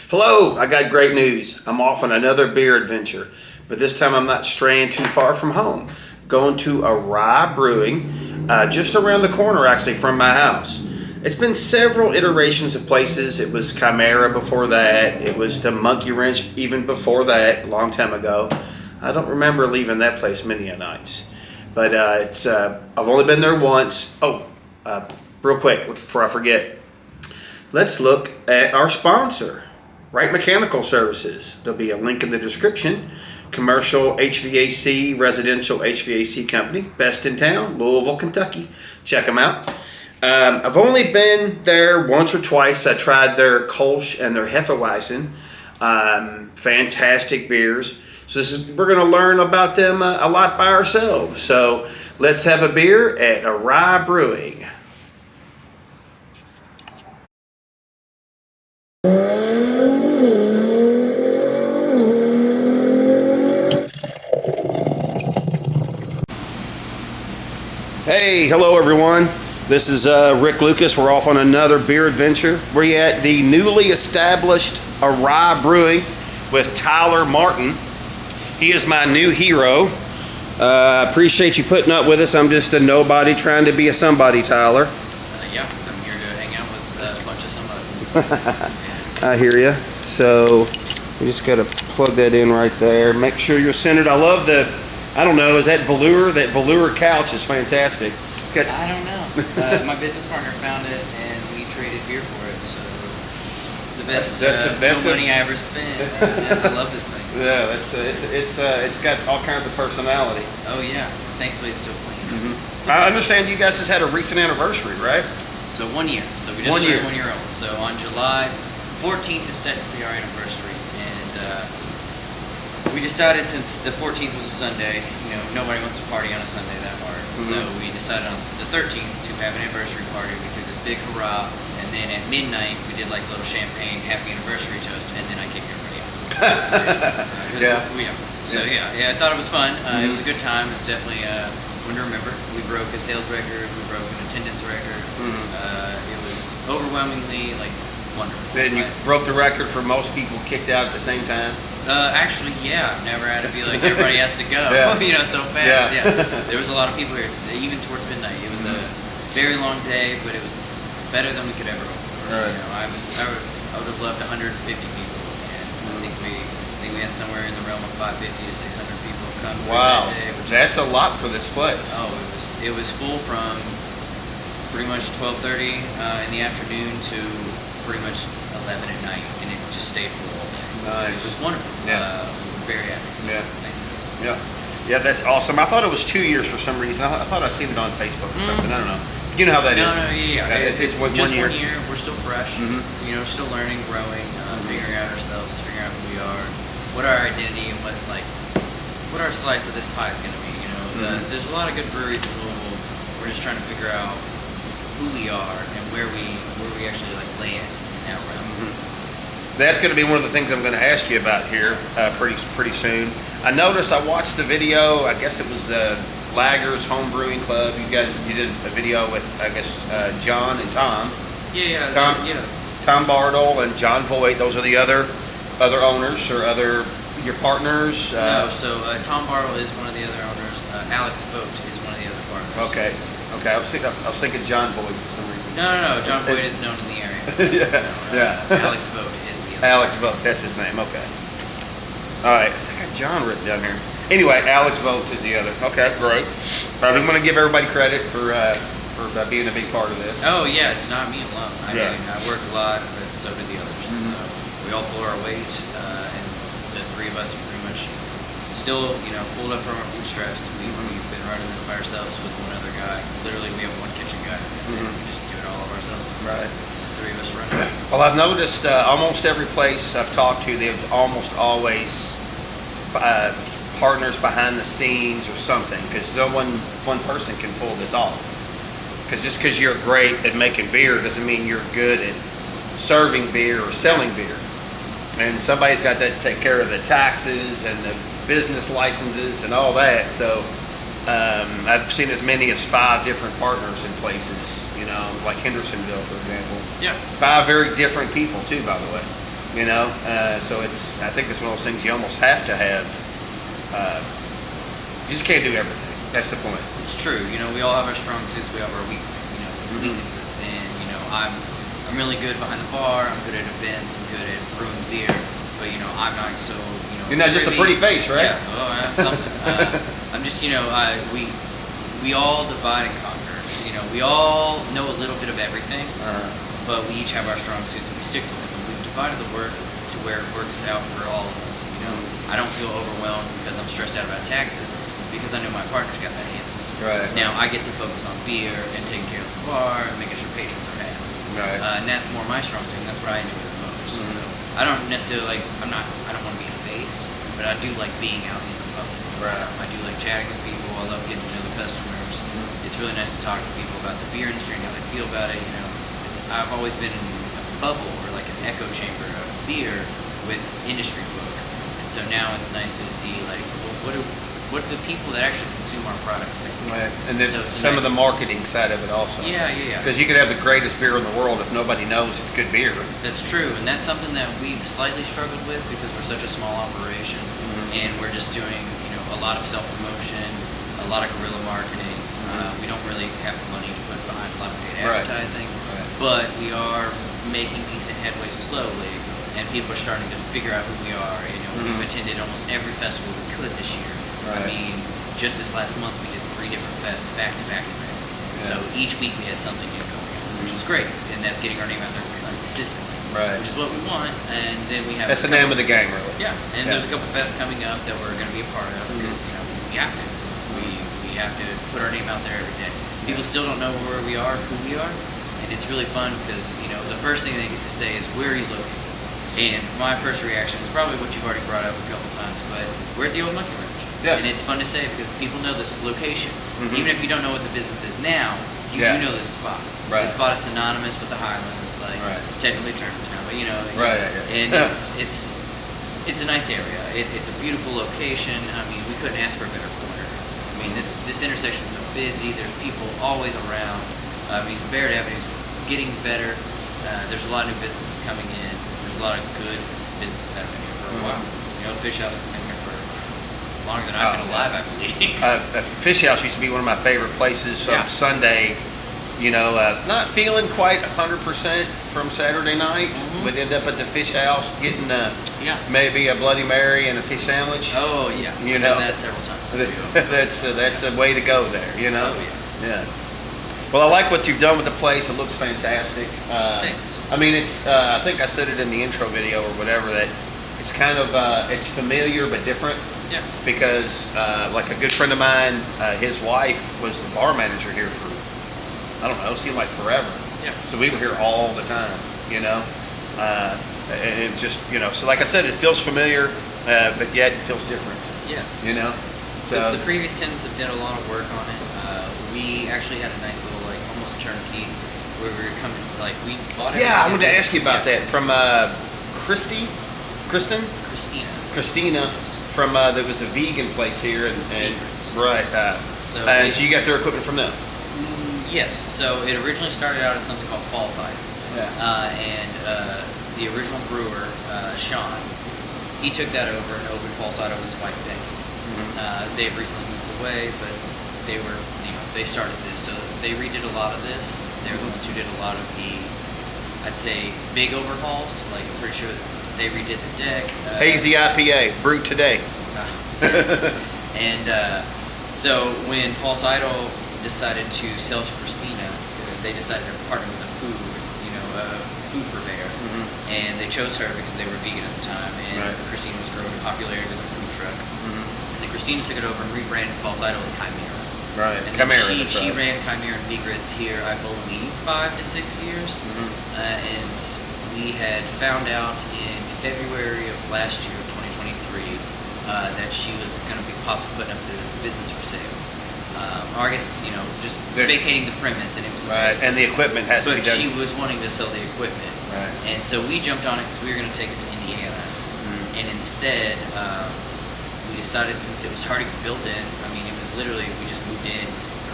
Hello, I got great news. I'm off on another beer adventure, but this time I'm not straying too far from home. Going to Awry Brewing, just around the corner actually from my house. It's been several iterations of places. It was Chimera before that. It was the Monkey Wrench even before that, a long time ago. I don't remember leaving that place many a nights. But I've only been there once. Real quick, before I forget, let's look at our sponsor, Wright Mechanical Services. There'll be a link in the description. Commercial HVAC, residential HVAC company, best in town, Louisville, Kentucky. Check them out. I've only been there once or twice. I tried their Kolsch and their Hefeweizen. Fantastic beers. So we're going to learn about them a lot by ourselves. So let's have a beer at Awry Brewing. Hey, hello everyone. This is Rick Lucas. We're off on another beer adventure. We're at the newly established Awry Brewing with Tyler Martin. He is my new hero. Appreciate you putting up with us. I'm just a nobody trying to be a somebody, Tyler. Yeah, I'm here to hang out with a bunch of somebodies. I hear you. So you just got to plug that in right there. Make sure you're centered. I love I don't know, is that velour? That velour couch is fantastic. It's got, I don't know. My business partner found it and we traded beer for it. So it's the best that's money I ever spent. I love this thing. Yeah, it's got all kinds of personality. Oh yeah, thankfully it's still clean. Mm-hmm. I understand you guys just had a recent anniversary, right? So 1 year. So we just turned 1 year old. So on July 14th is technically our anniversary, and we decided, since the 14th was a Sunday, nobody wants to party on a Sunday that hard. Mm-hmm. So we decided on the 13th to have an anniversary party. We threw this big hurrah, and then at midnight we did like a little champagne happy anniversary toast, and then I kicked everybody out. So I thought it was fun. It was a good time. It was definitely one to remember. We broke a sales record. We broke an attendance record. It was overwhelmingly wonderful. Then you broke the record for most people kicked out at the same time. Actually, yeah, I've never had to be like everybody has to go, so fast. Yeah. There was a lot of people here, even towards midnight. It was a very long day, but it was better than we could ever hope for. Right. I would have loved 150 people, and I think we had somewhere in the realm of 550 to 600 people come through that day. That's a lot for this place. Oh, it was full from pretty much 12:30 in the afternoon to pretty much 11 at night, and it just stayed full all day. Nice. It was wonderful. Yeah. We're very happy. So thanks, guys. Yeah, that's awesome. I thought it was 2 years for some reason. I thought I seen it on Facebook or something. I don't know. You know how that is. Yeah. It's just 1 year. 1 year. We're still fresh. Still learning, growing, figuring out ourselves, figuring out who we are, what our identity and what our slice of this pie is going to be. There's a lot of good breweries in Louisville. We're just trying to figure out who we are and where we actually land in that realm. That's going to be one of the things I'm going to ask you about here pretty soon. I noticed, I watched the video. I guess it was the Laggers Home Brewing Club. You did a video with, I guess, John and Tom. Tom Bartle and John Voight. Those are the other owners or your partners. No, so Tom Bartle is one of the other owners. Alex Vogt is one of the other partners. Okay. I was thinking John Voight for some reason. No. John Voight is known in the area. Alex Vogt is the other. Alex Vogt, that's his name. Okay. All right. I got John written down here. Anyway, Alex Vogt is the other. Okay, great. We want to give everybody credit for being a big part of this. Oh yeah, it's not me alone. I work a lot, but so do the others. So we all pull our weight, and the three of us pretty much still, pulled up from our bootstraps. We've been running this by ourselves with one other guy. Literally, we have one kitchen guy, and we just do it all of ourselves. Right. Three of us running. Well, I've noticed almost every place I've talked to, there's almost always partners behind the scenes or something, because no one person can pull this off. Because just because you're great at making beer doesn't mean you're good at serving beer or selling beer. And somebody's got to take care of the taxes and the business licenses and all that. So I've seen as many as 5 different partners in places, like Hendersonville, for example. Yeah. 5 very different people too, by the way. You know, so I think it's one of those things you almost have to have. You just can't do everything. That's the point. It's true. You know, we all have our strong suits. We have our weaknesses, and you know, I'm really good behind the bar. I'm good at events. I'm good at brewing beer. But you know, I'm not so. You know, you're not just a pretty face, right? Yeah. Oh, I have something. I'm just, you know, we all divide and conquer. You know, we all know a little bit of everything, but we each have our strong suits and we stick to them. And we've divided the work to where it works out for all of us. You know, I don't feel overwhelmed because I'm stressed out about taxes because I know my partner's got that handled. Right. Now I get to focus on beer and taking care of the bar and making sure patrons are happy. Right. And that's more my strong suit, and that's what I enjoy the most. So I don't necessarily I don't want to be a face, but I do like being out in the public. Right. I do like chatting with people. I love getting to know the customers. It's really nice to talk to people about the beer industry and how they feel about it. You know, I've always been in a bubble or like an echo chamber of beer with industry folk, and so now it's nice to see like what do the people that actually consume our product think. Right. And then So some of the marketing side of it also. Yeah. Because you could have the greatest beer in the world if nobody knows it's good beer. That's true, and that's something that we've slightly struggled with because we're such a small operation, and we're just doing, you know, a lot of self-promotion, a lot of guerrilla marketing. We don't really have the money to put behind a lot of paid advertising, but we are making decent headway slowly, and people are starting to figure out who we are. You know, we've attended almost every festival we could this year. Right. I mean, just this last month we did 3 different fests back to back to back. Yeah. So each week we had something new going on, which was great, and that's getting our name out there consistently. Right. Which is what we want, and then we have. That's the name of the game, really. Yeah, and there's a couple fests coming up that we're going to be a part of because you know we have to. We have to put our name out there every day. People still don't know where we are, who we are, and it's really fun because you know the first thing they get to say is where are you located, and my first reaction is probably what you've already brought up a couple times, but we're at the old Monkey Ranch. Yeah. And it's fun to say because people know this location. Even if you don't know what the business is now, you Yeah. do know this spot. Right. The spot is synonymous with the Highlands, like technically Germantown, but you know, and it's a nice area. It's a beautiful location. I mean, we couldn't ask for a better corner. I mean, this intersection is so busy. There's people always around. I mean, Barret Ave is getting better. There's a lot of new businesses coming in. There's a lot of good businesses that have been here for a while. You know, Fish House has been here for longer than I've been alive, I believe. Fish House used to be one of my favorite places. So Sunday, you know, not feeling quite 100% from Saturday night, would end up at the Fish House getting maybe a Bloody Mary and a fish sandwich. Oh yeah, you know, done that several times. That's a way to go there. You know. Oh yeah. Well, I like what you've done with the place. It looks fantastic. Thanks. I mean, it's. I think I said it in the intro video or whatever that it's kind of it's familiar but different. Yeah. Because like a good friend of mine, his wife was the bar manager here for I don't know, it seemed like forever. Yeah. So we were here all the time, you know, and it just so like I said, it feels familiar, but yet it feels different. Yes. You know. So the previous tenants have done a lot of work on it. We actually had a nice little like almost turnkey where we were coming like we bought it. Yeah, I wanted to ask you about that from Christina from there was a vegan place here and right. So you got their equipment from them. Yes. So it originally started out as something called Fall Cider. Yeah. And the original brewer, Sean, he took that over and opened Fall Cider with his wife Becky. They've recently moved away, but they were, they started this, so they redid a lot of this. They're the ones who did a lot of the, I'd say, big overhauls. Like I'm pretty sure they redid the deck. Hazy IPA, brewed today. And so when False Idol decided to sell to Christina, they decided to partner with a food purveyor, and they chose her because they were vegan at the time, and Christina was growing popularity with a food truck. And then Christina took it over and rebranded False Idol as Chimera. Right. And Chimera. She ran Chimera and V-Grits here, I believe, 5 to 6 years. And we had found out in February of last year, 2023, that she was going to be possibly putting up the business for sale. Or I guess, just vacating the premise, and it was right. And the equipment has to be done. But she was wanting to sell the equipment. Right. And so we jumped on it because we were going to take it to Indiana. And instead, we decided since it was already built in, I mean, it was literally, we just moved in,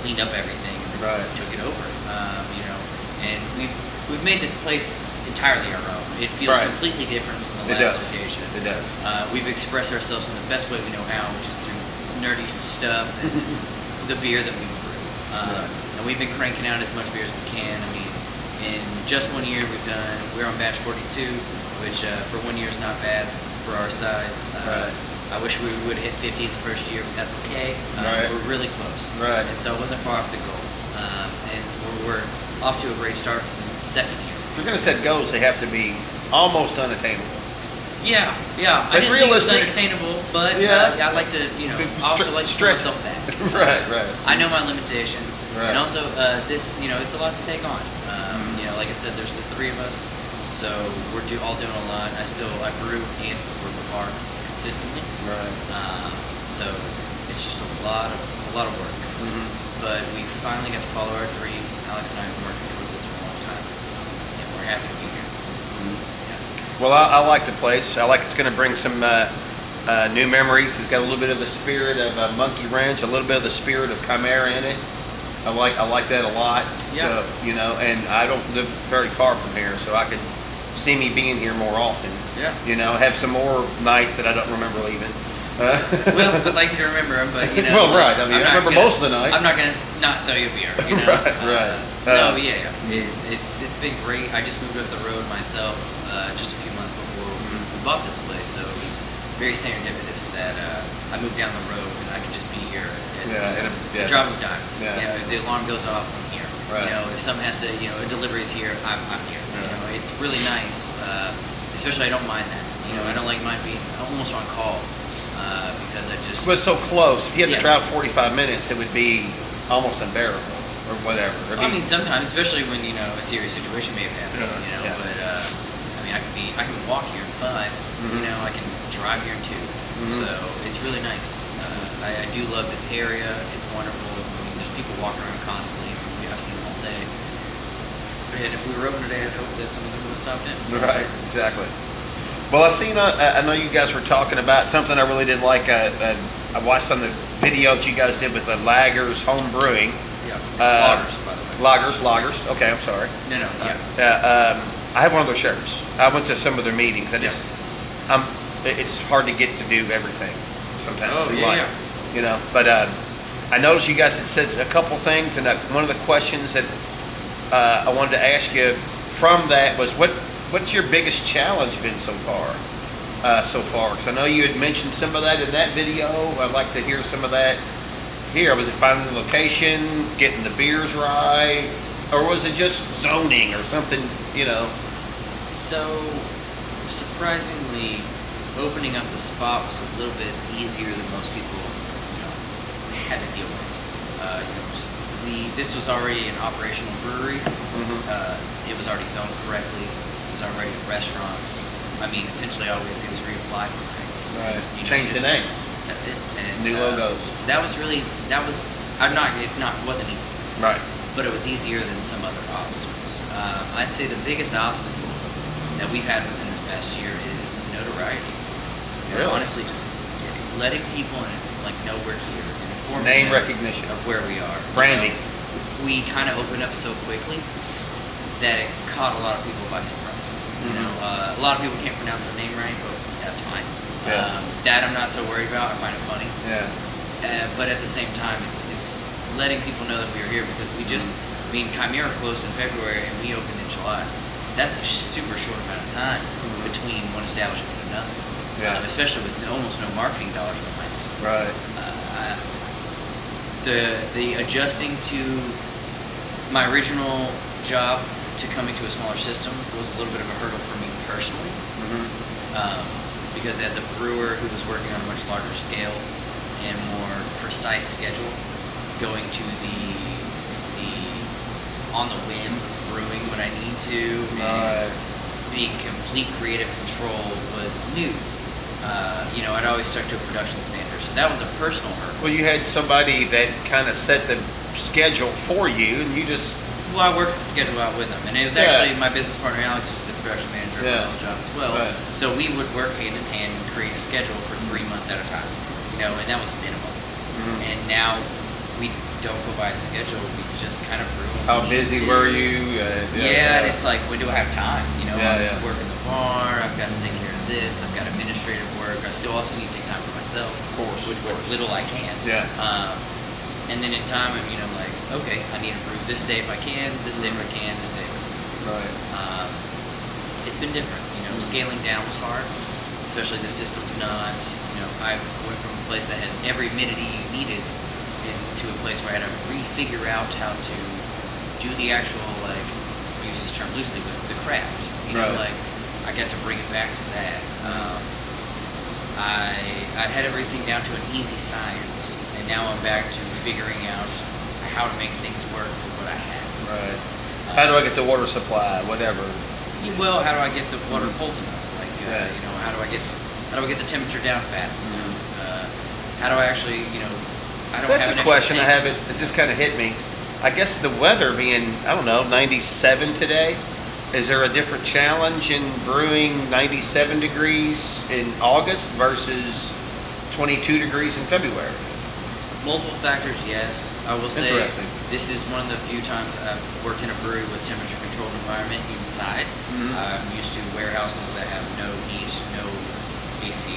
cleaned up everything, and then took it over. And we've made this place entirely our own. It feels completely different from last location. It does. We've expressed ourselves in the best way we know how, which is through nerdy stuff and the beer that we brew. And we've been cranking out as much beer as we can. I mean, in just 1 year, we're on batch 42, which for 1 year is not bad for our size. I wish we would have hit 50 in the first year, but that's okay. We're really close. Right. And so it wasn't far off the goal. And we're off to a great start for the second year. If you're going to set goals, they have to be almost unattainable. Yeah. I didn't think it was unattainable, but I like to, I also like to put myself back. Right. I know my limitations. Right. And also, this, it's a lot to take on. Like I said, there's the three of us, so we're all doing a lot. I brew and work the bar consistently. Right. So it's just a lot of work. But we finally got to follow our dream. Alex and I have been working towards this for a long time, and we're happy to be here. Well, I like the place. I like it's going to bring some new memories. It's got a little bit of the spirit of Monkey Ranch, a little bit of the spirit of Chimera in it. I like that a lot. Yeah. So, and I don't live very far from here, so I could see me being here more often. Yeah. Have some more nights that I don't remember leaving. Well, I'd like you to remember them, but Well, right. I mean, I remember most of the night. I'm not gonna not sell you a beer. Right. No, but yeah. It's been great. I just moved up the road myself just a few months before we bought this place, so it was very serendipitous that I moved down the road and I could just be here at the drop of a dime. Yeah. If the alarm goes off, I'm here. Right. If something has to, a delivery's here, I'm here. It's really nice. Especially, I don't mind that. I don't like mine being almost on call. Because I just... But it's so close. If you had to drive 45 minutes, it would be almost unbearable, or whatever. I mean, sometimes, especially when a serious situation may have happened. But I mean, I can walk here in 5. I can drive here in 2. So it's really nice. I do love this area. It's wonderful. I mean, there's people walking around constantly. I've seen them all day. And if we were open today, I'd hope that some of them would have stopped in. Right. Exactly. Well, I know you guys were talking about something I really did like. I watched on the video that you guys did with the Lagers home brewing. Yeah, lagers, by the way. Lagers. Okay, I'm sorry. No, yeah. I have one of their shirts. I went to some of their meetings. It's hard to get to do everything sometimes in life. But I noticed you guys had said a couple things, and one of the questions that I wanted to ask you from that was what's your biggest challenge been so far? Because I know you had mentioned some of that in that video. I'd like to hear some of that here. Was it finding the location, getting the beers right, or was it just zoning or something? So surprisingly, opening up the spot was a little bit easier than most people had to deal with. This was already an operational brewery. It was already zoned correctly. It was already a restaurant. I mean, essentially all we had to do was reapply for things. Right. Change the name. That's it. And new logos. So it wasn't easy. Right. But it was easier than some other obstacles. I'd say the biggest obstacle that we've had within this past year is notoriety. Really? Honestly, just letting people know we're here and informing name them recognition of where we are. Branding. We kind of opened up so quickly that it caught a lot of people by surprise. A lot of people can't pronounce our name right, but that's fine. That I'm not so worried about. I find it funny. Yeah. But at the same time, it's letting people know that we are here because Chimera closed in February and we opened in July. That's a super short amount of time between one establishment and another. Yeah. Especially with almost no marketing dollars behind it. Right. The adjusting to my original job to coming to a smaller system was a little bit of a hurdle for me personally. Because as a brewer who was working on a much larger scale and more precise schedule, going to the on the whim brewing when I need to, and being complete creative control was new. I'd always stuck to a production standard, so that was a personal hurdle. Well, you had somebody that kind of set the schedule for you, and you just... Well, I worked the schedule out with them, and it was actually my business partner Alex was the production manager of my own job as well. Right. So we would work hand in hand and create a schedule for 3 months at a time, and that was minimal. And now we don't go by a schedule; we just kind of brew. How busy were you? And it's like, when do I have time? I'm working the bar. I've got to take care of the this. I've got administrative work. I still also need to take time for myself, Of course, which of course. little I can. Yeah. And then in time, I'm like, okay, I need to brew this day if I can, this day if I can, this day if I can. Right. It's been different. Scaling down was hard, especially the system's not. I went from a place that had every amenity you needed into a place where I had to refigure out how to do the actual, like, I use this term loosely, but the craft. Right. Like, I got to bring it back to that. I had everything down to an easy science, and now I'm back to figuring out how to make things work for what I have. Right. How do I get the water supply? Whatever. Well, how do I get the water cold enough? Like, Yeah. how do I get the temperature down fast enough? How do I actually, I don't That's have a an question I extra tank. haven't. It just kind of hit me. I guess the weather being, I don't know, 97 today. Is there a different challenge in brewing 97 degrees in August versus 22 degrees in February? Multiple factors, yes. I will say Interesting. this is one of the few times I've worked in a brewery with temperature-controlled environment inside. Mhm. I'm used to warehouses that have no heat, no AC.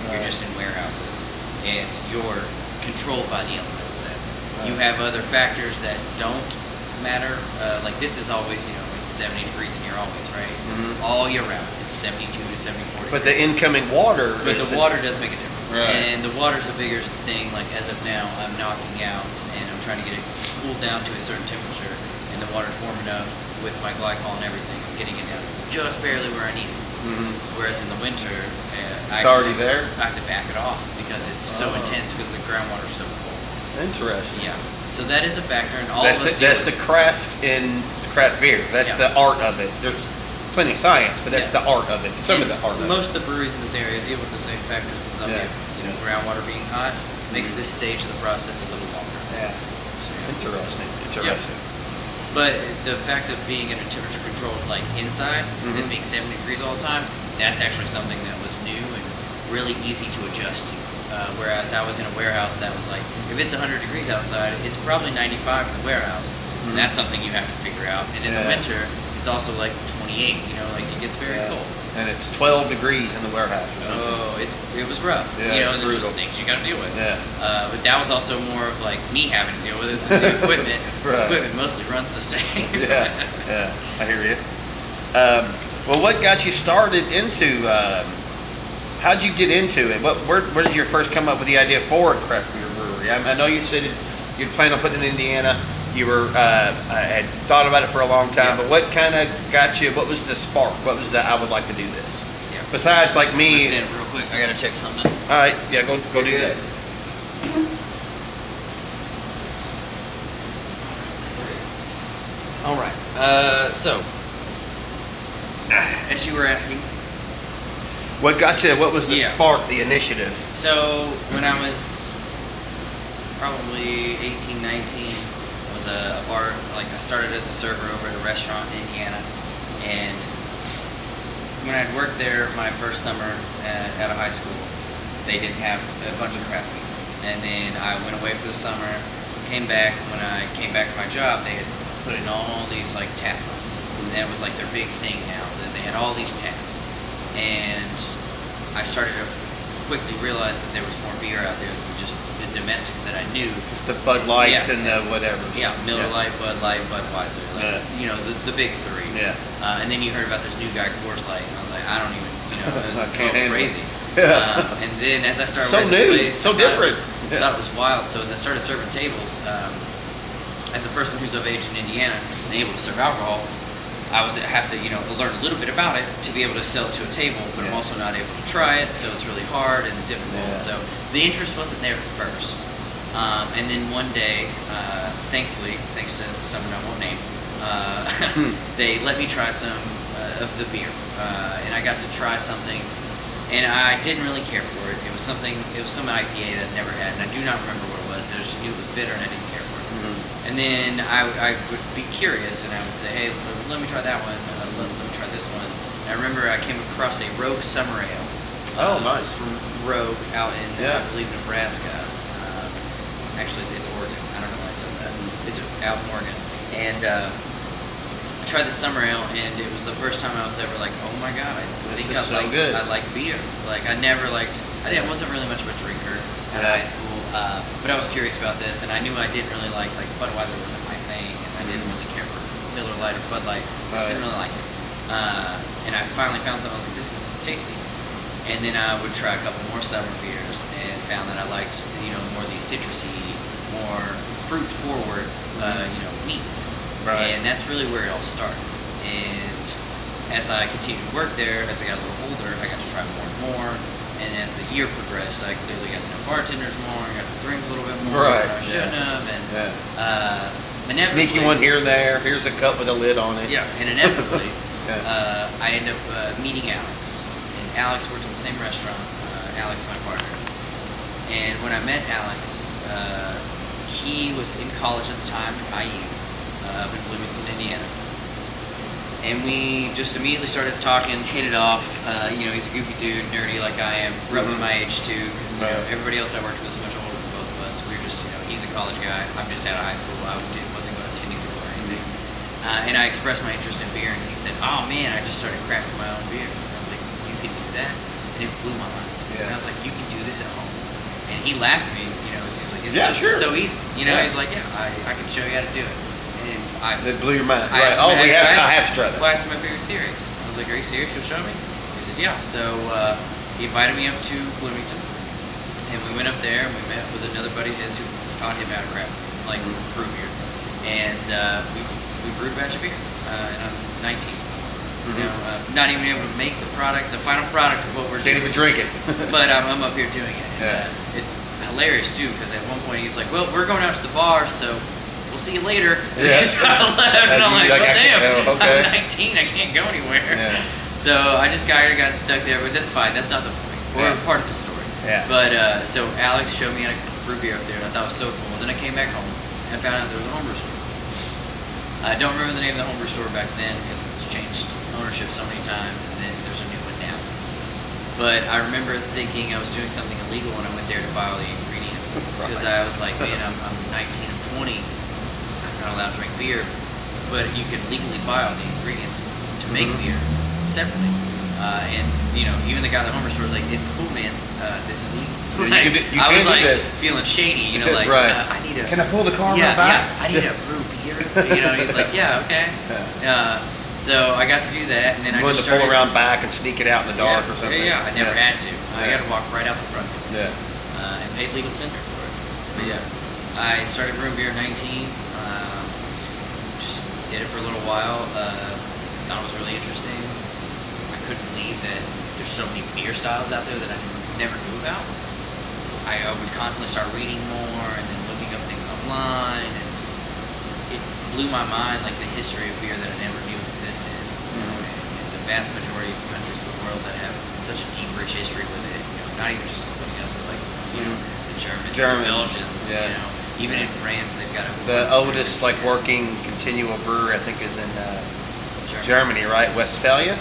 You're Right. just in warehouses, and you're controlled by the elements. That you have other factors that don't matter. Like this is always, it's 70 degrees in here always, right? Mhm. All year round. It's 72 to 74 But the incoming water. but is the water does make a difference. Right. And the water's a bigger thing. Like as of now, I'm knocking out and I'm trying to get it cooled down to a certain temperature, and the water's warm enough with my glycol and everything. I'm getting it down just barely where I need it. Mhm. Whereas in the winter, It's already there? I have to back it off because it's so Oh. intense because the groundwater's so cold. Interesting. Yeah. So that is a factor, and all That's of us that's deal the with craft in craft beer. That's Yeah. the art of it. There's plenty of science, but that's Yeah. the art of it. Some of the art of it. Most of the breweries in this area deal with the same factors as I do. Yeah. Groundwater being hot makes this stage of the process a little longer. Yeah. So, yeah. Interesting. Interesting. But the fact of being in a temperature controlled, like inside, Mhm. this being 70 degrees all the time, that's actually something that was new and really easy to adjust to. Whereas I was in a warehouse that was like, if it's 100 degrees outside, it's probably 95 in the warehouse. Mhm. And that's something you have to figure out. And in the Yeah. winter, it's also like 28, like it gets very Yeah. cold. And it's 12 degrees in the warehouse or something. Oh, it was rough. Yeah, and it's there's just brutal. things you got to deal with. Yeah. But that was also more of like me having to deal with it. The equipment, Right. the equipment mostly runs the same. Yeah, yeah, I hear you. Well, what got you started into? How'd you get into it? Where did you first come up with the idea for a craft beer brewery? I know you said you'd planned on putting it in Indiana. You were had thought about it for a long time, Yeah. but what kind of got you? What was the spark? What was the I would like to do this? Yeah. Besides, like I'm me. stand real quick. I gotta check something. All right, yeah, go do You're that. good. All right. So, as you were asking, What got you? What was the Yeah. spark? The initiative? so when I was probably 18, 19, I was a bar. Like I started as a server over at a restaurant in Indiana, and when I'd worked there my first summer out of high school, they didn't have a bunch of craft beer. And then I went away for the summer, came back. When I came back to my job, they had put in all these like tap runs, and that was like their big thing now. That they had all these taps, and I started to quickly realize that there was more beer out there than just the domestics that I knew. Just the Bud Lights Yeah. and the whatever. Yeah, Miller Lite, Bud Light, Budweiser, like, Yeah. the big three. Yeah. And then you heard about this new guy, Coors Light, and I was like, I don't even, it was I can't handle it. crazy. Yeah. And then as I started So running this new, place, so I thought different. I thought it was wild. So as I started serving tables, as a person who's of age in Indiana and able to serve alcohol, I have to, learn a little bit about it to be able to sell it to a table, but I'm Yeah. also not able to try it, so it's really hard and difficult. Yeah. So the interest wasn't there at first. And then one day, thankfully, thanks to someone I won't name, they let me try some of the beer. And I got to try something, and I didn't really care for it. It was some IPA that I never had, and I do not remember what it was. I just knew it was bitter, and I didn't care for it. Mhm. And then I would be curious, and I would say, hey, let me try that one. Let me try this one. And I remember I came across a Rogue Summer Ale. Oh, nice. From Rogue out in, Yeah. I believe, Nebraska. Actually, it's Oregon. I don't know why I said that. It's out in Oregon. And I tried the summer ale, and it was the first time I was ever like, oh my god, I think I like beer. Like I wasn't really much of a drinker out of high school, but I was curious about this, and I knew I didn't really like Budweiser wasn't my thing, and I didn't really care for Miller Lite or Bud Light. I just didn't really like it. And I finally found something. I was like, this is tasty. And then I would try a couple more summer beers, and found that I liked more of these citrusy, more fruit forward meats. Right. And that's really where it all started. And as I continued to work there, as I got a little older, I got to try more and more. And as the year progressed, I clearly got to know bartenders more. I got to drink a little bit more than I shouldn't have. And inevitably, sneaky one here and there. Here's a cup with a lid on it. Yeah, and inevitably, I ended up meeting Alex. And Alex worked in the same restaurant. Alex, my partner. And when I met Alex, he was in college at the time at IU, up in Bloomington, Indiana. And we just immediately started talking, hit it off. He's a goofy dude, nerdy like I am, roughly my age too, because everybody else I worked with was much older than both of us. We were just, he's a college guy. I'm just out of high school. I wasn't going to tennis school or anything. And I expressed my interest in beer, and he said, "Oh man, I just started crafting my own beer." And I was like, "You can do that?" And it blew my mind. And I was like, "You can do this at home." And he laughed at me. He was like, "It's so easy." He's like, "Yeah, I can show you how to do it." That blew your mind. Right. I have to try that. Well, I asked him if he was serious. I was like, "Are you serious? You'll show me?" He said, "Yeah." So he invited me up to Bloomington, and we went up there and we met with another buddy of his who taught him how to craft, like brew beer, and we brewed a batch of beer, and I'm 19. Not even able to make the final product of what we're doing. Can't even drink it. But I'm up here doing it. And, it's hilarious too, because at one point he's like, "Well, we're going out to the bar, so we'll see you later." Yeah. So I left, and I'm like, "Well, damn, okay. I'm 19, I can't go anywhere." Yeah. So I just got stuck there, but that's fine. That's not the point. We're part of the story. Yeah. But so Alex showed me how to brew beer up there, and I thought it was so cool. And then I came back home and found out there was a homebrew store. I don't remember the name of the homebrew store back then because it's changed ownership so many times, and then there's a new one now. But I remember thinking I was doing something illegal when I went there to buy all the ingredients, because I was like, man, I'm 19, I'm 20, I'm not allowed to drink beer, but you can legally buy all the ingredients to make beer separately. And even the guy at the homebrew store was like, "It's cool, man. This is legal." I was like feeling shady, like I need to. Can I pull the car back? Yeah, I need to brew beer. He's like, "Yeah, okay." So I got to do that, and then I just started pull around back and sneak it out in the dark or something. Yeah, I never had to. I got to walk right out the front. Yeah. And paid legal tender for it. But I started brewing beer at 19. Just did it for a little while. Thought it was really interesting. I couldn't believe that there's so many beer styles out there that I never knew about. I would constantly start reading more and then looking up things online, and it blew my mind, like the history of beer that I never knew existed. And the vast majority of countries in the world that have such a deep, rich history with it. Not even just including us, but like the Germans, the Belgians. Even in France, they've got the oldest working continual brewery, I think, is in Germany, right? Westphalia.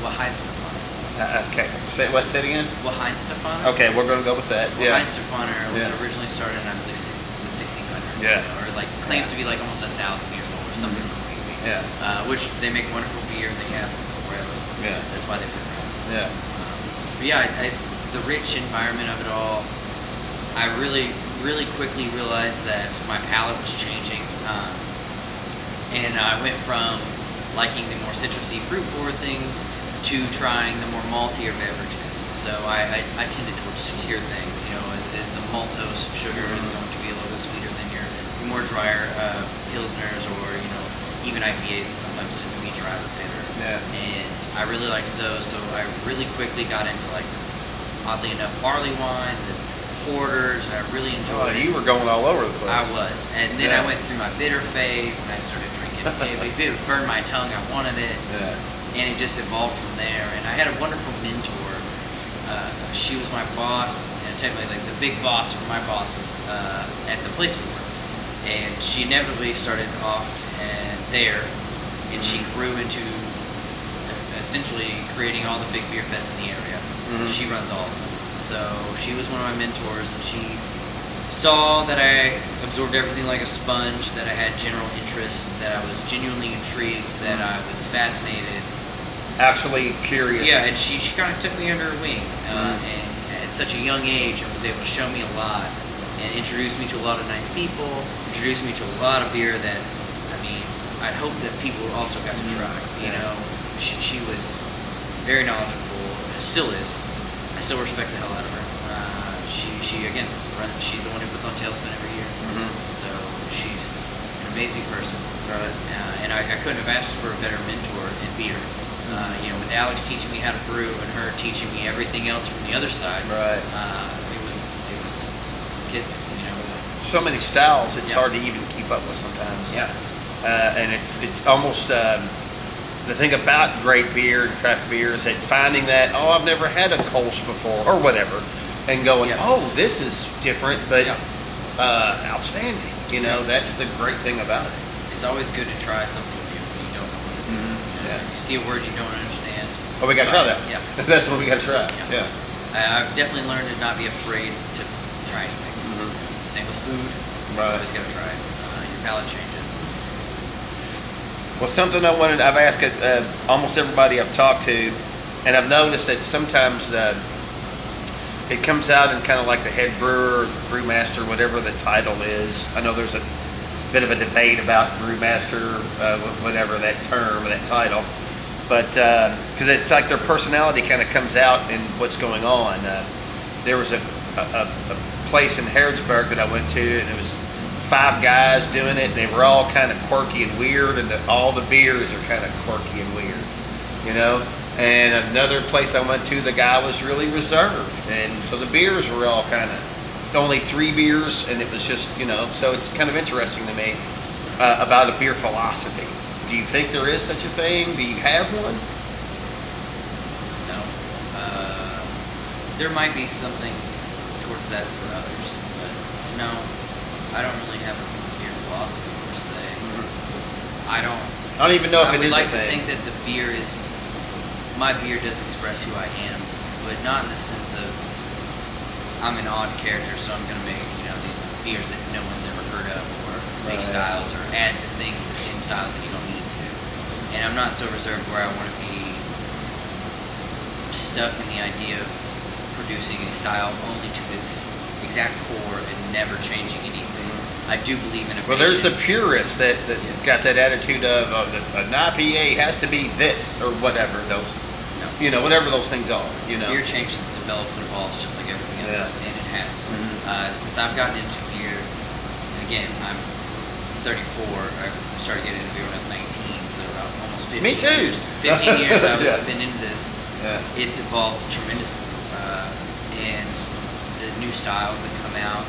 Weinstefan. Okay. Say it again. Weinstefan. Okay, we're going to go with that. Weinstefan was originally started in, I believe, the 1600s. Yeah. Or claims to be almost 1,000 years old or something crazy. Yeah. Which they make wonderful beer. They have forever. Yeah. That's why they've been around. Yeah. But the rich environment of it all, I really, really quickly realized that my palate was changing. And I went from liking the more citrusy, fruit-forward things to trying the more maltier beverages. So I tended towards sweeter things, as the maltose sugar is going to be a little bit sweeter than your more drier pilsners, or even IPAs that sometimes tend to be dry or bitter. Yeah. And I really liked those, so I really quickly got into oddly enough, barley wines and porters. I really enjoyed it. You were going all over the place. I was, and then I went through my bitter phase, and I started drinking. It burned my tongue. I wanted it. Yeah. And it just evolved from there. And I had a wonderful mentor. She was my boss, and technically the big boss for my bosses at the place we worked. And she inevitably started off there, and she grew into essentially creating all the big beer fests in the area. She runs all of them. So she was one of my mentors, and she saw that I absorbed everything like a sponge, that I had general interests, that I was genuinely intrigued, that I was fascinated. Actually curious. Yeah, and she kind of took me under her wing, and at such a young age, and was able to show me a lot, and introduced me to a lot of nice people, introduced me to a lot of beer that, I mean, I'd hope that people also got to try. You know, she was very knowledgeable, still is. I still respect the hell out of her. She again, she's the one who puts on Tailspin every year. So she's an amazing person. Right. And I couldn't have asked for a better mentor in beer. You know, with Alex teaching me how to brew and her teaching me everything else from the other side. Right. It was kismet. You know. So many styles, it's hard to even keep up with sometimes. Yeah. And it's almost the thing about great beer and craft beer is that finding that, oh, I've never had a Kolsch before or whatever, and going, oh, this is different, but outstanding. You know, that's the great thing about it. It's always good to try something new when you don't know what it is. You know, if you see a word you don't understand. Oh, we got to try that. Yeah. That's what we got to try. Yeah. I've definitely learned to not be afraid to try anything. Same with food. Right. You always got to try it. Your palate changes. Well, something I've asked almost everybody I've talked to, and I've noticed that sometimes it comes out in kind of like the head brewer, brewmaster, whatever the title is. I know there's a bit of a debate about brewmaster, whatever that term, that title, but because it's like their personality kind of comes out in what's going on. There was a place in Harrodsburg that I went to, and it was 5 guys doing it, and they were all kind of quirky and weird, and all the beers are kind of quirky and weird, you know. And another place I went to, the guy was really reserved, and so the beers were all kind of only 3 beers, and it was just, you know. So it's kind of interesting to me about a beer philosophy. Do you think there is such a thing? Do you have one? No. There might be something towards that for others, but no. I don't really have a beer philosophy per se. I don't even know if it is a thing. I would like to think that the beer is, my beer does express who I am, but not in the sense of I'm an odd character, so I'm going to make, you know, these beers that no one's ever heard of, or make styles or add to things in styles that you don't need to. And I'm not so reserved where I want to be stuck in the idea of producing a style only to its exact core and never changing anything. I do believe in a. Well, there's the purists that got that attitude of an IPA has to be this or whatever those, you know, whatever those things are. You know, beer changes, develops, and evolves just like everything else, and it has. Since I've gotten into beer, and again, I'm 34. I started getting into beer when I was 19, so about almost 15 Me too. years. 15 years I've been into this. Yeah. It's evolved tremendously, and the new styles that come out,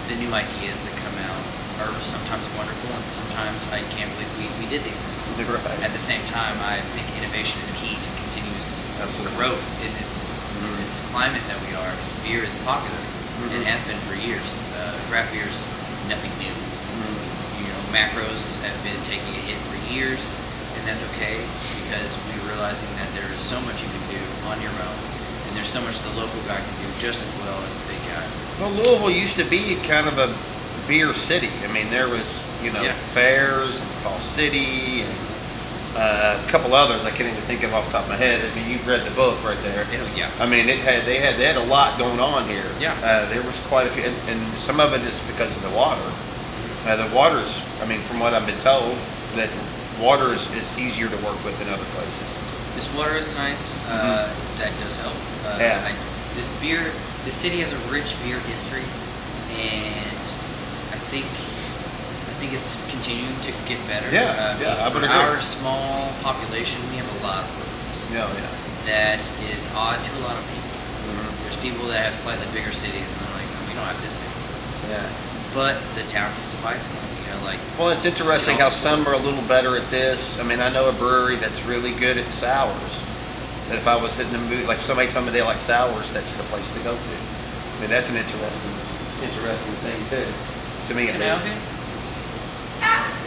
the new ideas that come out are sometimes wonderful, and sometimes I can't believe we did these things. Right. At the same time, I think innovation is key to continuous growth in this climate that we are. Because beer is popular and has been for years. Craft beer is nothing new. You know, macros have been taking a hit for years, and that's okay because we're realizing that there is so much you can do on your own. And there's so much the local guy can do just as well as the big guy. Well, Louisville used to be kind of a beer city. I mean, there was, you know, fairs and Fall City and a couple others I can't even think of off the top of my head. I mean, you've read the book right there. Yeah. I mean, they had a lot going on here. Yeah. There was quite a few, and some of it is because of the water. The water's, I mean, from what I've been told, that water is easier to work with than other places. This water is nice. That does help. This city has a rich beer history, and I think it's continuing to get better. I would agree. Our small population, we have a lot of breweries. That is odd to a lot of people. There's people that have slightly bigger cities, and they're like, we don't have this many breweries. But the town can suffice them. You know, like. Well, it's interesting how some are a little better at this. I mean, I know a brewery that's really good at sours. That if I was in the mood, like somebody told me they like sours, that's the place to go to. I mean, that's an interesting thing too. To me, Can I help you?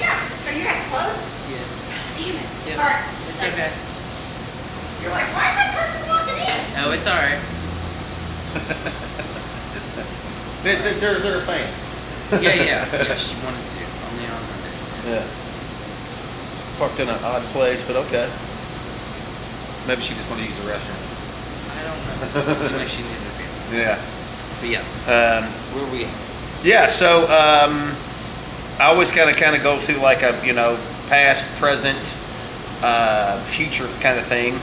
Yeah. So you guys closed? Yeah. Damn it. Yep. All right. It's okay. You're like, why is that person walking in? No, it's all right. They're a fan. Yeah. She wanted to only on Mondays. Yeah. Parked in an odd place, but okay. Maybe she just wanted to use the restroom. I don't know. It seemed like she needed a beer. Yeah. But yeah. Where are we at? Yeah. So I always kind of go through like a past, present, future kind of thing.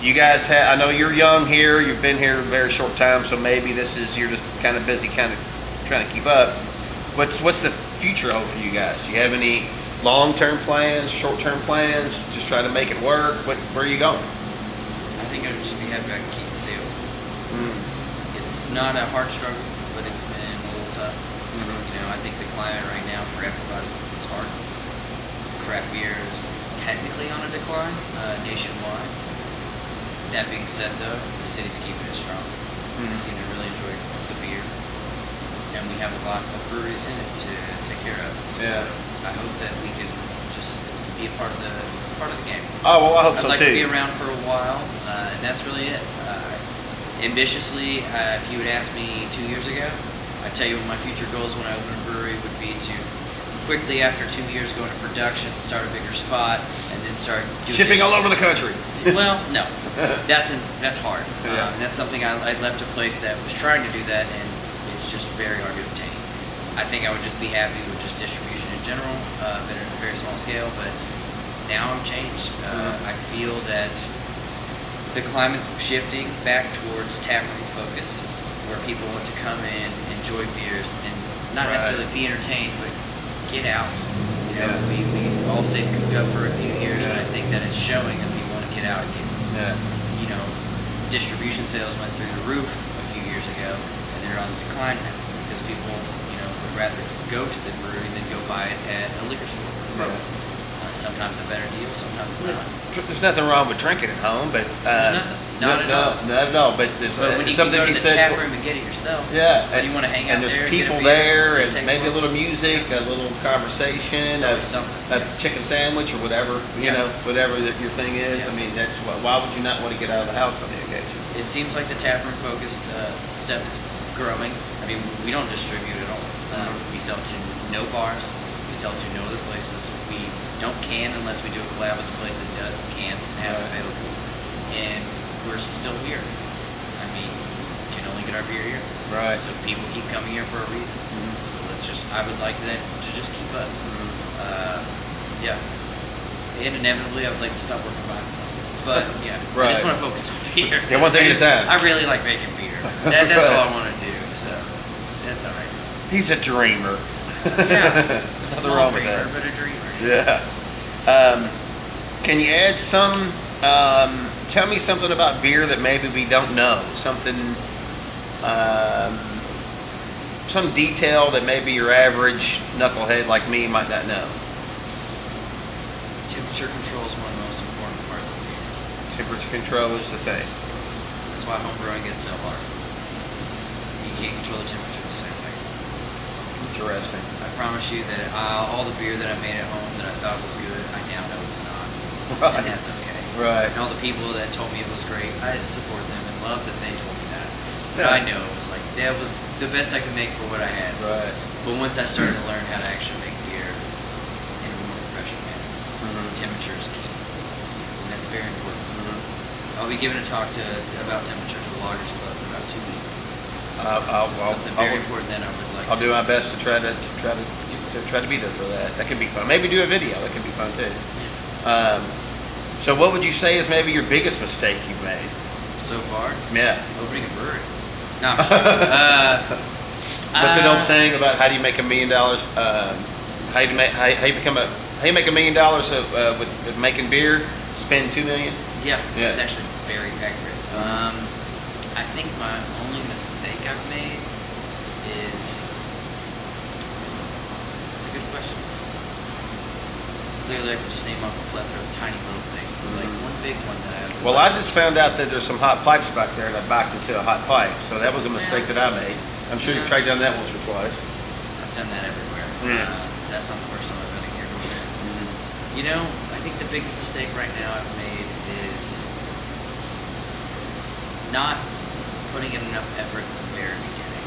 You guys have. I know you're young here. You've been here a very short time, so maybe you're just kind of busy, kind of trying to keep up. What's the future hold for you guys? Do you have any long-term plans, short-term plans? Just try to make it work. Where are you going? I think I would just be happy I can keep it stable. It's not a hard struggle, but it's been a little tough. I think the climate right now for everybody is hard. Craft beer is technically on a decline nationwide. That being said, though, the city's keeping it strong. They seem to really enjoy the beer, and we have a lot of breweries in it to take care of. So I hope that we can just be a part of the game. Oh well, I hope so too. I'd like to be around for a while, and that's really it. Ambitiously, if you had asked me 2 years ago, I'd tell you what my future goals when I open a brewery would be to quickly, after 2 years, go into production, start a bigger spot, and then start doing shipping all over the country. Well, no, that's hard. And that's something I left a place that was trying to do that, and it's just very hard to obtain. I think I would just be happy with just distribution in general, but at a very small scale. But now I'm changed. I feel that the climate's shifting back towards taproom focused, where people want to come in, enjoy beers, and not necessarily be entertained, but get out. We all stayed cooped up for a few years, and I think that it's showing that people want to get out again. Distribution sales went through the roof a few years ago, and they're on the decline now because people, would rather go to the brewery than go buy it at a liquor store. Sometimes a better deal, sometimes not. There's nothing wrong with drinking at home, but there's nothing. Not at all. But there's when you something can go to to be the said. tap room and get it yourself. Yeah, and you want to hang out and there's there, people get a beer, there, and take maybe a little music, a little conversation, a chicken sandwich or whatever. Whatever your thing is. I mean, that's why would you not want to get out of the house on the occasion? It seems like the taproom focused stuff is growing. I mean, we don't distribute at all. We sell to no bars. We sell to no other places. We don't can unless we do a collab with a place that does can and have it available. And we're still here. I mean, you can only get our beer here. Right. So people keep coming here for a reason. So I would like that to just keep up. And inevitably, I would like to stop working by. But I just want to focus on beer. Yeah, one thing at a time. I really like making beer. That's all I want to do. So that's all right. He's a dreamer. Yeah, nothing wrong with that. But a dreamer. Yeah. Can you add some? Tell me something about beer that maybe we don't know. Something, some detail that maybe your average knucklehead like me might not know. Temperature control is one of the most important parts of beer. Temperature control is the thing. That's why home brewing gets so hard. You can't control the temperature the same way. Interesting. I promise you that all the beer that I made at home that I thought was good, I now know it's not. Right. And that's okay. Right. And all the people that told me it was great, I support them and love that they told me that. But I know it was like, that was the best I could make for what I had. Right. But once I started to learn how to actually make beer in a more professional manner, temperature is key. And that's very important. I'll be giving a talk about temperature to the Loggers Club in about 2 weeks. Something very important that I would like. I'll do my best to try to be there for that. That could be fun. Maybe do a video. That could be fun too. So, what would you say is maybe your biggest mistake you've made So far? Yeah. Opening a brewery. No, I'm just What's an old saying about how do you make $1 million? How you make $1 million with making beer? Spend $2 million. Yeah, it's actually very accurate. I think my only mistake I've made is. It's a good question. Clearly, I could just name off a plethora of tiny little things, but like one big one that I. Well, I just found out that there's some hot pipes back there, and I backed into a hot pipe, so that was a mistake that I made. I'm sure you've tried down that once or twice. I've done that everywhere. That's not the first time I've done it here or there. I think the biggest mistake right now I've made is not putting in enough effort at the very beginning.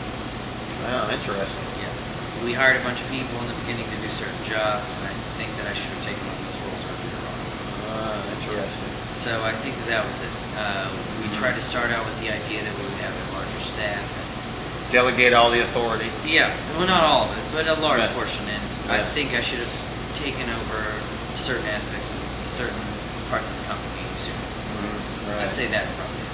Wow, interesting. Yeah. We hired a bunch of people in the beginning to do certain jobs, and I think that I should have taken on those roles earlier on. Interesting. So I think that was it. We tried to start out with the idea that we would have a larger staff. Delegate all the authority. Yeah, well, not all of it, but a large Right. portion. And Right. I think I should have taken over certain aspects of certain parts of the company sooner. Right. I'd say that's probably it.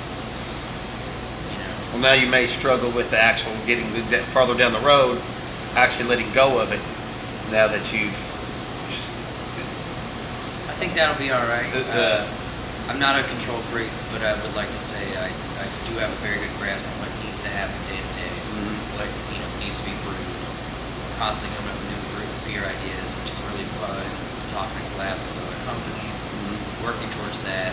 You know, Well, now you may struggle with the actual getting farther down the road, actually letting go of it. Now that you've, I think that'll be all right. Uh, I'm not a control freak, but I would like to say I do have a very good grasp on what needs to happen day to day. What needs to be brewed. Constantly coming up with new beer ideas, which is really fun. Talking to collabs with other companies, working towards that.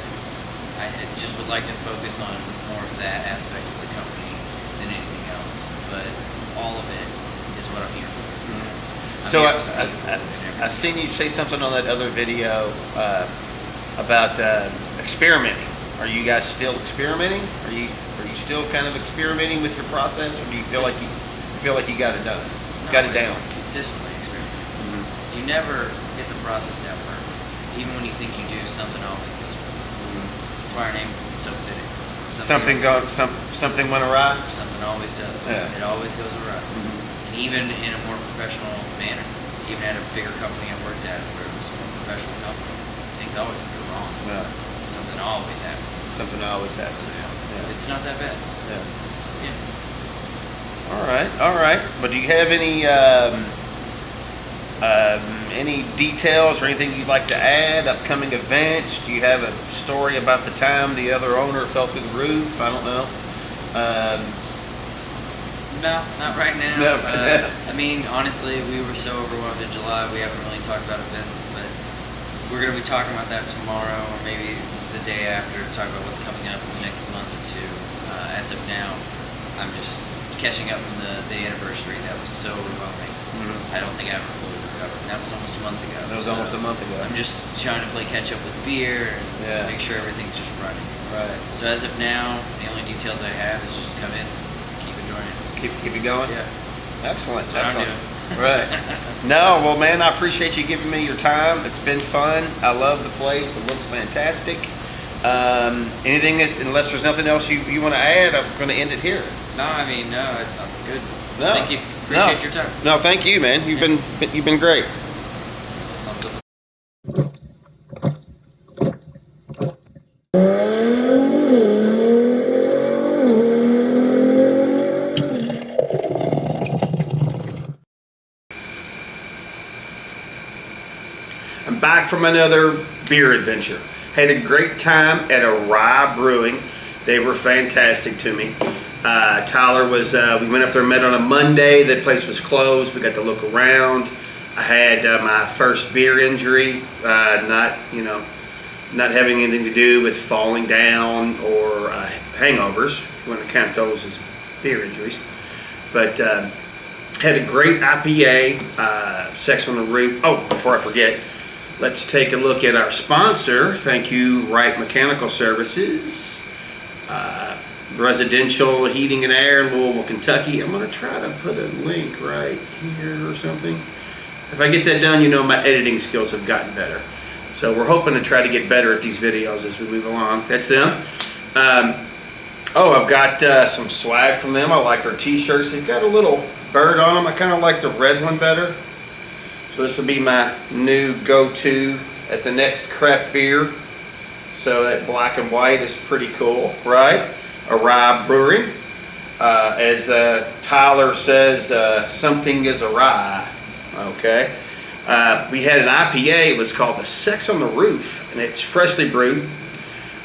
I just would like to focus on more of that aspect of the company than anything else. But all of it is what I'm here for. So I've seen you say something on that other video about experimenting. Are you guys still experimenting? Are you still kind of experimenting with your process, or do you feel like you got it done? Got it down? Consistently experimenting. You never get the process down perfect. Even when you think you do, something always goes wrong. That's why our name is so fitting. Something went awry. Something always does. Yeah. It always goes awry. And even in a more professional manner, even at a bigger company I worked at where it was a more professional company, things always go wrong. Yeah. Something always happens. Something always happens. Yeah. It's not that bad. Yeah. Yeah. All right. But do you have any details or anything you'd like to add? Upcoming events? Do you have a story about the time the other owner fell through the roof? I don't know. No, not right now. No. I mean, honestly, we were so overwhelmed in July, we haven't really talked about events, but we're going to be talking about that tomorrow or maybe the day after, talk about what's coming up in the next month or two. As of now, I'm just catching up from the anniversary. That was so overwhelming. I don't think I ever fully recovered. And that was almost a month ago. That was almost a month ago. I'm just trying to play catch up with beer and make sure everything's just running. Right. So as of now, the only details I have is just come in, keep enjoying it. Keep it going? Yeah. Excellent. That's what I'm Excellent. doing. Right. No, well, man, I appreciate you giving me your time. It's been fun. I love the place. It looks fantastic. Anything, unless there's nothing else you want to add, I'm going to end it here. No, I mean, no, I'm good. No. Thank you. Appreciate your time. No, thank you, man. You've been great. I'm back from another beer adventure. Had a great time at Awry Brewing. They were fantastic to me. Tyler was, we went up there and met on a Monday. The place was closed. We got to look around. I had my first beer injury, not having anything to do with falling down or hangovers. You want to count those as beer injuries. But had a great IPA, Sex on the Roof. Oh, before I forget, let's take a look at our sponsor. Thank you, Wright Mechanical Services. Residential heating and air, Louisville, Kentucky. I'm going to try to put a link right here or something. If I get that done, my editing skills have gotten better. So we're hoping to try to get better at these videos as we move along. That's them. I've got some swag from them. I like their t-shirts. They've got a little bird on them. I kind of like the red one better. So this will be my new go-to at the next craft beer. So that black and white is pretty cool, right? Awry Brewing. As Tyler says, something is awry. Okay. We had an IPA. It was called the Sex on the Roof, and it's freshly brewed.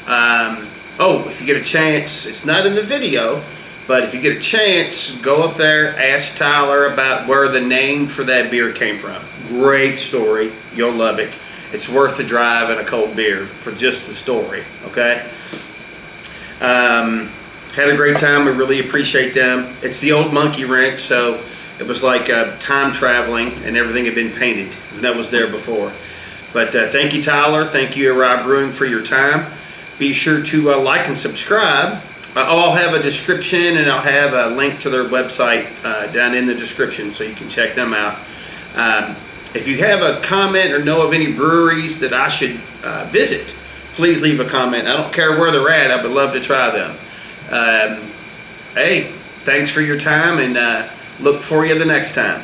If you get a chance, it's not in the video, but if you get a chance, go up there, ask Tyler about where the name for that beer came from. Great story. You'll love it. It's worth the drive and a cold beer for just the story, okay? Had a great time. We really appreciate them. It's the old monkey wrench, so it was like time traveling and everything had been painted. That was there before. But thank you, Tyler. Thank you, Awry Brewing, for your time. Be sure to like and subscribe. I'll have a description, and I'll have a link to their website down in the description, so you can check them out. If you have a comment or know of any breweries that I should visit, please leave a comment. I don't care where they're at. I would love to try them. Hey, thanks for your time, and look for you the next time.